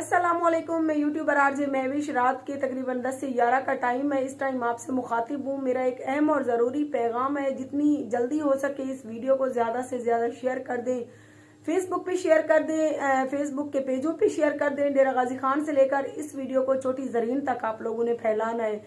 अस्सलामुअलैकुम। मैं YouTuber RJ Mahwish. रात के तकरीबन 10 से 11 का टाइम है। इस टाइम आपसे मुखातिब हूँ। मेरा एक अहम और ज़रूरी पैगाम है, जितनी जल्दी हो सके इस वीडियो को ज़्यादा से ज़्यादा शेयर कर दें, फेसबुक पे शेयर कर दें, फेसबुक के पेजों पे शेयर कर दें। डेरा गाजी खान से लेकर इस वीडियो को छोटी ज़रीन तक आप लोगों ने फैलाना है,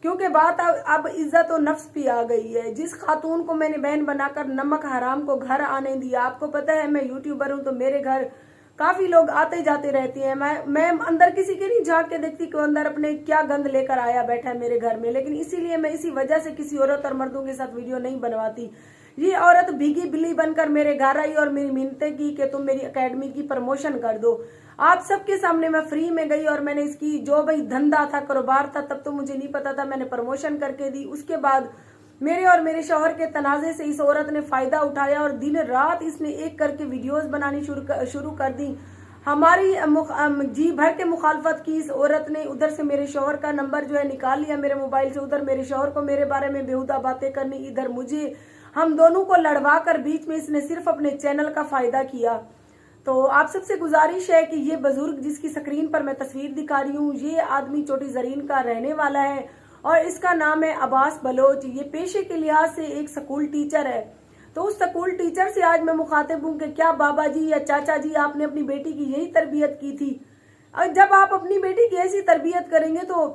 क्योंकि बात अब इज्जत और नफ्स पे आ गई है। जिस खातून को मैंने बहन बनाकर नमक हराम को घर आने दिया, आपको पता है मैं यूट्यूबर हूँ तो मेरे घर काफी लोग आते जाते रहते हैं। मैं अंदर किसी के नहीं झांक के देखती कि अंदर अपने क्या गंद लेकर आया बैठा है मेरे घर में, लेकिन इसीलिए मैं इसी वजह से किसी औरत और मर्दों के साथ वीडियो नहीं बनवाती। ये औरत भीगी बिल्ली बनकर मेरे घर आई और मेरी मिन्नतें की कि तुम मेरी एकेडमी की प्रमोशन कर दो। आप सबके सामने मैं फ्री में गई और मैंने इसकी जो भाई धंधा था, कारोबार था, तब तो मुझे नहीं पता था, मैंने प्रमोशन करके दी। उसके बाद मेरे और मेरे शौहर के तनाजे से इस औरत ने फायदा उठाया और दिन रात इसने एक करके वीडियोस बनानी शुरू कर दी। हमारी जी भर के मुखालफत की इस औरत ने। उधर से मेरे शौहर का नंबर जो है निकाल लिया मेरे मोबाइल से, उधर मेरे शौहर को मेरे बारे में बेहुदा बातें करनी, इधर मुझे, हम दोनों को लड़वा कर बीच में इसने सिर्फ अपने चैनल का फायदा किया। तो आप सबसे गुजारिश है कि ये बुजुर्ग जिसकी स्क्रीन पर मैं तस्वीर दिखा रही हूँ, ये आदमी छोटी जरीन का रहने वाला है और इसका नाम है अब्बास बलोच। ये पेशे के लिहाज से एक स्कूल टीचर है। तो उस स्कूल टीचर से आज मैं मुखातिब हूँ कि क्या बाबा जी या चाचा जी आपने अपनी बेटी की यही तरबियत की थी? और जब आप अपनी बेटी की ऐसी तरबियत करेंगे तो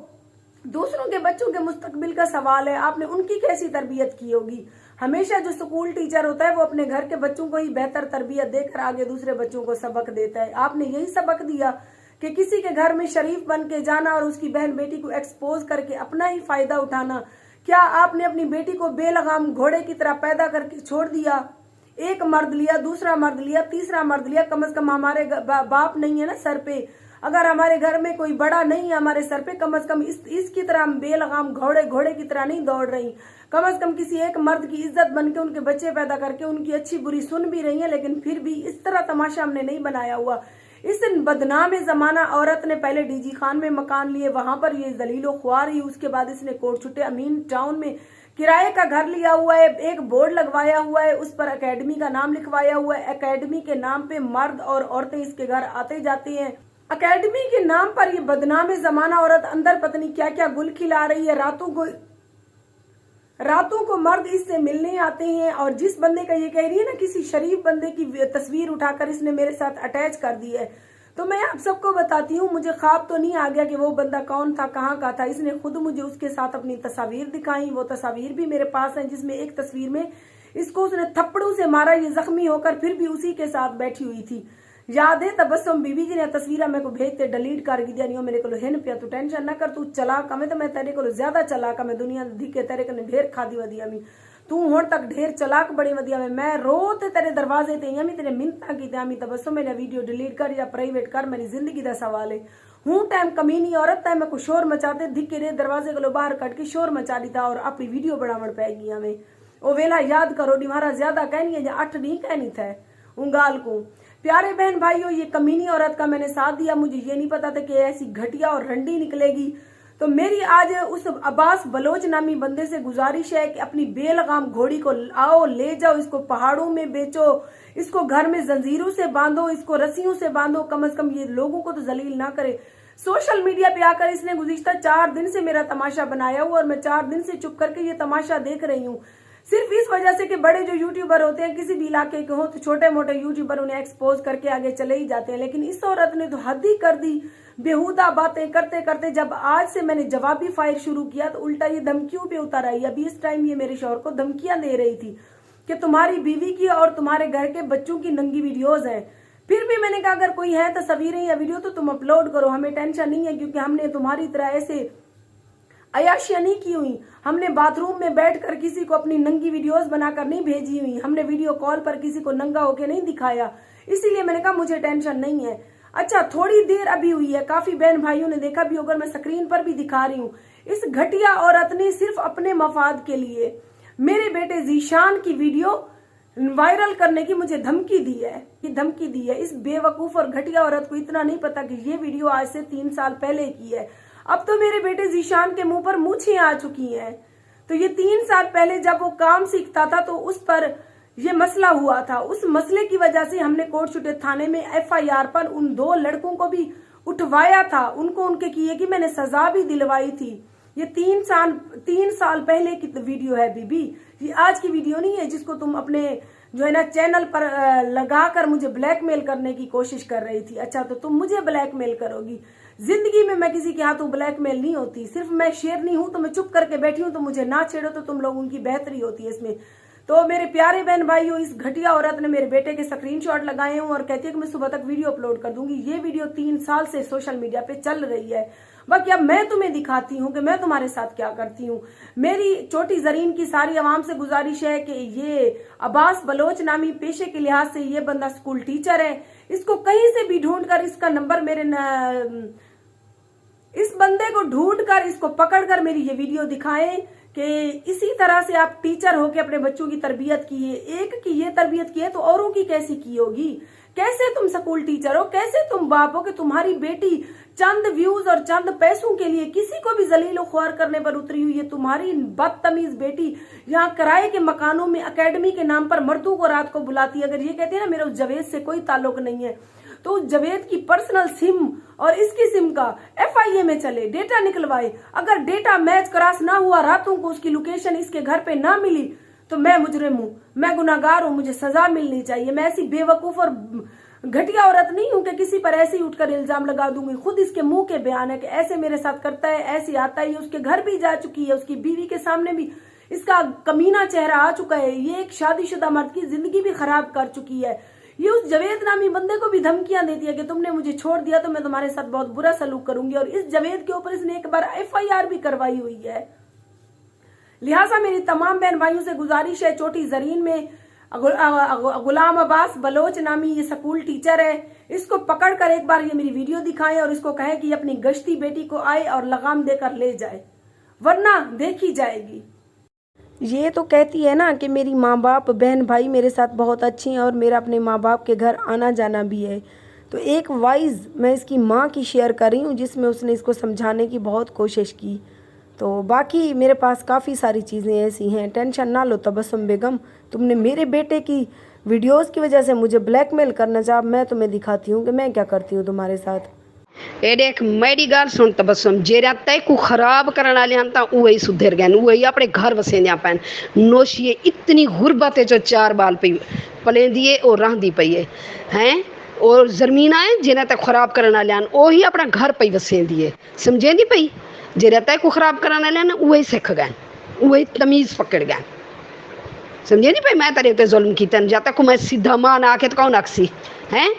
दूसरों के बच्चों के मुस्तकबिल का सवाल है, आपने उनकी कैसी तरबियत की होगी? हमेशा जो स्कूल टीचर होता है वो अपने घर के बच्चों को ही बेहतर तरबियत देकर आगे दूसरे बच्चों को सबक देता है। आपने यही सबक दिया कि किसी के घर में शरीफ बन के जाना और उसकी बहन बेटी को एक्सपोज करके अपना ही फायदा उठाना। क्या आपने अपनी बेटी को बेलगाम घोड़े की तरह पैदा करके छोड़ दिया? एक मर्द लिया, दूसरा मर्द लिया, तीसरा मर्द लिया, कम से कम हमारे बाप नहीं है ना सर पे। अगर हमारे घर में कोई बड़ा नहीं है हमारे सर पे, कम से कम इसकी तरह हम बेलगाम घोड़े की तरह नहीं दौड़ रही। कम से कम किसी एक मर्द की इज्जत बन के उनके बच्चे पैदा करके उनकी अच्छी बुरी सुन भी रही है, लेकिन फिर भी इस तरह तमाशा हमने नहीं बनाया हुआ। इस बदनाम जमाना औरत ने पहले डीजी खान में मकान लिए, वहां पर ये जलीलो ख्वार ही। उसके बाद इसने कोट छुट्टे अमीन टाउन में किराए का घर लिया हुआ है, एक बोर्ड लगवाया हुआ है, उस पर एकेडमी का नाम लिखवाया हुआ है। एकेडमी के नाम पे मर्द और औरतें इसके घर आते जाते हैं। एकेडमी के नाम पर ये बदनाम जमाना औरत अंदर पता नहीं क्या क्या गुल खिला रही है। रातों को मर्द इससे मिलने आते हैं और जिस बंदे का ये कह रही है ना, किसी शरीफ बंदे की तस्वीर उठाकर इसने मेरे साथ अटैच कर दी है। तो मैं आप सबको बताती हूँ, मुझे ख्वाब तो नहीं आ गया कि वो बंदा कौन था, कहाँ का था। इसने खुद मुझे उसके साथ अपनी तस्वीर दिखाई। वो तस्वीर भी मेरे पास है, जिसमें एक तस्वीर में इसको उसने थप्पड़ों से मारा, ये जख्मी होकर फिर भी उसी के साथ बैठी हुई थी। याद है तबस्सुम बीबी जी ने तस्वीर मेरे को भेजते डिलीट कर दिया। नहीं मेरे को हिन पिया, तू टेंशन ना कर, तू चलाक हमें तो मैं तेरे को ज्यादा चलाक हमें दुनिया दिखे तेरे कने ढेर खादी वधिया मी, तू हुण तक ढेर चलाक बड़ी वधिया में। मैं रोते तेरे दरवाजे ते यमी तेरे मिन्नतां की त्यामी तबस्सुम मेरा वीडियो डिलीट कर या प्राइवेट कर, मेरी जिंदगी का सवाल है। हूं टाइम कमीनी औरत है, मैं को शोर मचाते धिक्के रे दरवाजे को बाहर कट के शोर मचा दिता और अपनी वीडियो बनावण पै गई हमें। ओ वेला याद करो निहारा ज्यादा कहनी है या 8 नहीं कहनी था उंगाल को। प्यारे बहन भाइयों, ये कमीनी औरत का मैंने साथ दिया। मुझे ये नहीं पता था कि ऐसी घटिया और रंडी निकलेगी। तो मेरी आज उस अब्बास बलोच नामी बंदे से गुजारिश है कि अपनी बेलगाम घोड़ी को आओ, ले जाओ, इसको पहाड़ों में बेचो, इसको घर में जंजीरों से बांधो, इसको रस्सियों से बांधो, कम से कम ये लोगों को तो जलील ना करे। सोशल मीडिया पे आकर इसने गुज़िश्ता 4 दिन से मेरा तमाशा बनाया हुआ और मैं 4 दिन से चुप करके ये तमाशा देख रही हूँ, सिर्फ इस वजह से कि बड़े जो यूट्यूबर होते हैं किसी भी इलाके के हो तो छोटे मोटे यूट्यूबर उन्हें एक्सपोज करके आगे चले ही जाते हैं। लेकिन इस औरत ने तो हद ही कर दी, बेहुदा बातें करते करते। जब आज से मैंने जवाबी फायर शुरू किया तो उल्टा ये धमकियों पे उतर आई। अभी इस टाइम ये मेरे शौहर को धमकियां दे रही थी कि तुम्हारी बीवी की और तुम्हारे घर के बच्चों की नंगी वीडियोज है। फिर भी मैंने कहा अगर कोई है तस्वीरें या वीडियो तो तुम अपलोड करो, हमें टेंशन नहीं है, क्योंकि हमने तुम्हारी तरह ऐसे अयाशियां नहीं की हुई। हमने बाथरूम में बैठकर किसी को अपनी नंगी वीडियोस बनाकर नहीं भेजी हुई, हमने वीडियो कॉल पर किसी को नंगा होके नहीं दिखाया। इसीलिए मैंने कहा मुझे टेंशन नहीं है। अच्छा, थोड़ी देर अभी हुई है, काफी बहन भाइयों ने देखा भी होगा, मैं स्क्रीन पर भी दिखा रही हूँ। इस घटिया औरत ने सिर्फ अपने मफाद के लिए मेरे बेटे जीशान की वीडियो वायरल करने की मुझे धमकी दी है। इस बेवकूफ और घटिया औरत को इतना नहीं पता कि ये वीडियो आज से 3 साल पहले की है। अब तो मेरे बेटे जीशान के मुंह पर मूछें आ चुकी हैं। तो ये 3 साल पहले जब वो काम सीखता था तो उस पर ये मसला हुआ था। उस मसले की वजह से हमने कोट छुट्टे थाने में FIR पर उन 2 लड़कों को भी उठवाया था, उनको उनके किए की मैंने सजा भी दिलवाई थी। ये 3 साल पहले की वीडियो है बीबी, ये आज की वीडियो नहीं है जिसको तुम अपने जो है ना चैनल पर लगाकर मुझे ब्लैकमेल करने की कोशिश कर रही थी। अच्छा, तो तुम मुझे ब्लैकमेल करोगी? जिंदगी में मैं किसी के हाथों ब्लैकमेल नहीं होती, सिर्फ मैं शेरनी हूं तो मैं चुप करके बैठी हूं, तो मुझे ना छेड़ो तो तुम लोगों की बेहतरी होती है इसमें। तो मेरे प्यारे बहन भाइयों, इस घटिया औरत ने मेरे बेटे के स्क्रीनशॉट लगाए हैं और कहती है कि मैं सुबह तक वीडियो अपलोड कर दूंगी। ये वीडियो 3 साल से सोशल मीडिया पे चल रही है। बाकी अब मैं तुम्हें दिखाती हूँ कि मैं तुम्हारे साथ क्या करती हूँ। मेरी छोटी जरीन की सारी आवाम से गुजारिश है कि ये अब्बास बलोच नामी पेशे के लिहाज से ये बंदा स्कूल टीचर है, इसको कहीं से भी ढूंढ कर इसका नंबर इस बंदे को ढूंढ कर इसको पकड़कर मेरी ये वीडियो दिखाएं कि इसी तरह से आप टीचर होके अपने बच्चों की तरबियत की है। एक की ये तरबियत की है तो औरों की कैसी की होगी? कैसे तुम स्कूल टीचर हो, कैसे तुम बाप हो कि तुम्हारी बेटी चंद व्यूज और चंद पैसों के लिए किसी को भी जलील ख्वार करने पर उतरी हुई है। तुम्हारी बदतमीज बेटी यहाँ किराए के मकानों में अकेडमी के नाम पर मर्दों को रात को बुलाती है। अगर ये कहती है ना मेरा उस जवेद से कोई ताल्लुक नहीं है, तो जवेद की पर्सनल सिम और इसकी सिम का FIA में चले, डेटा निकलवाए। अगर डेटा मैच क्रॉस ना हुआ, रातों को उसकी लोकेशन इसके घर पे ना मिली, तो मैं मुजरिम हूँ, मैं गुनाहगार हूँ, मुझे सजा मिलनी चाहिए। मैं ऐसी बेवकूफ और घटिया औरत नहीं हूँ कि किसी पर ऐसे ही उठकर इल्जाम लगा दूंगी। खुद इसके मुंह के बयान है कि ऐसे मेरे साथ करता है, ऐसे आता है। उसके घर भी जा चुकी है, उसकी बीवी के सामने भी इसका कमीना चेहरा आ चुका है। ये एक शादीशुदा मर्द की जिंदगी भी खराब कर चुकी है। ये उस जवेद नामी बंदे को भी धमकियां देती है कि तुमने मुझे छोड़ दिया तो मैं तुम्हारे साथ बहुत बुरा सलूक करूंगी। और इस जवेद के ऊपर इसने एक बार FIR भी करवाई हुई है। लिहाजा मेरी तमाम बहन भाइयों से गुजारिश है, छोटी जरीन में गुलाम अब्बास बलोच नामी ये स्कूल टीचर है, इसको पकड़ कर एक बार ये मेरी वीडियो दिखाएं और इसको कहें कि अपनी गश्ती बेटी को आए और लगाम देकर ले जाए, वरना देखी जाएगी। ये तो कहती है ना कि मेरी माँ बाप बहन भाई मेरे साथ बहुत अच्छी हैं और मेरा अपने माँ बाप के घर आना जाना भी है। तो एक वाइज मैं इसकी माँ की शेयर कर रही हूँ जिसमें उसने इसको समझाने की बहुत कोशिश की। तो बाकी मेरे पास काफ़ी सारी चीज़ें ऐसी हैं, टेंशन ना लो तबस्सुम बेगम। तुमने मेरे बेटे की वीडियोस की वजह से मुझे ब्लैकमेल करना चाहा, मैं तुम्हें दिखाती हूँ कि मैं क्या करती हूँ तुम्हारे साथ। ए देख मेरी गाल सुन तबस्सुम, जेरा तय को खराब करने वाले हैं ता वही सुधर गए, वही अपने घर वसेंदिया पैन। नोशिए इतनी गुरबत है जो 4 बाल पे पले दिए और रहंदी पई हैं, और जमीना है जिन्हें तक खराब करने वाले हैं वही अपना घर पे वसेंदी है। समझेंदी पई? जेरा तय को खराब करने वाले हैं वही सीख गए, वही तमीज पकड़ गए। समझे नहीं भाई? मैं तेरे ते जुल्म की तन जाता को मैं सीधा मान आके तो कौन अक्सी हैं?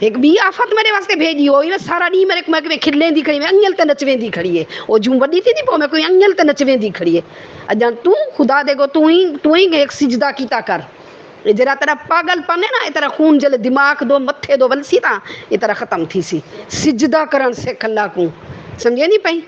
एक भी आफत मेरे वास्ते भेजी हो, ये सारा दी मेरे मैं कि खिले दी खड़ी, मैं अंगल ते नचवेंदी खड़ी है। ओ जूं बड़ी थी पो मैं कोई अंगल ते नचवेंदी खड़ी है। अजान तू खुदा देगो तू ही एक सिजदा कीता कर। ये जरा तेरा पागलपन है ना, ये तेरा खून जले दिमाग दो मथे दो वलसी ता ये तेरा खत्म थी सी। सिजदा करन से कल्ला को समझे नहीं पई?